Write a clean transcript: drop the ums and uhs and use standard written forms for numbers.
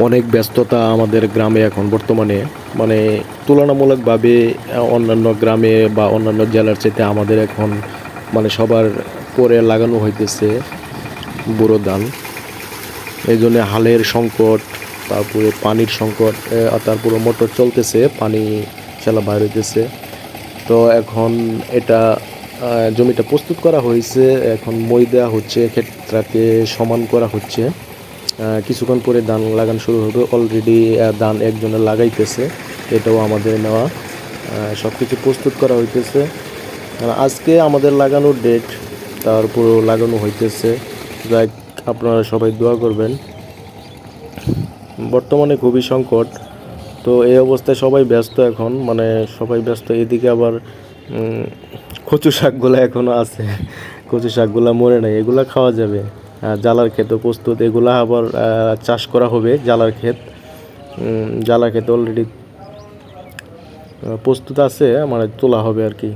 অনেক ব্যস্ততা আমাদের গ্রামে এখন বর্তমানে, মানে তুলনামূলকভাবে অন্যান্য গ্রামে বা অন্যান্য জেলার চাইতে আমাদের এখন মানে সবার পরে লাগানো হইতেছে বোরো ধান। এই জন্য হালের সংকট, তারপরে পানির সংকট, তারপরে মোটর চলতেছে, পানি চালা বাইর হইতেছে। তো এখন এটা জমিটা প্রস্তুত করা হয়েছে, এখন মই দেওয়া হচ্ছে, ক্ষেতটাকে সমান করা হচ্ছে। কিছুক্ষণ পরে ধান লাগানো শুরু হবে। অলরেডি ধান একজনে লাগাইতেছে, এটাও আমাদের নেওয়া। সব কিছু প্রস্তুত করা হইতেছে। আজকে আমাদের লাগানোর ডেট, তারপরও লাগানো হইতেছে। যাই, আপনারা সবাই দোয়া করবেন। বর্তমানে খুবই সংকট। তো এই অবস্থায় সবাই ব্যস্ত এখন, মানে সবাই ব্যস্ত। এদিকে আবার কচু শাকগুলো এখনও আছে, কচু শাকগুলো মরে নাই, এগুলা খাওয়া যাবে। জালার ক্ষেতও প্রস্তুত, এগুলা আবার চাষ করা হবে। জালার ক্ষেত অলরেডি প্রস্তুত আছে, মানে তোলা হবে আর কি।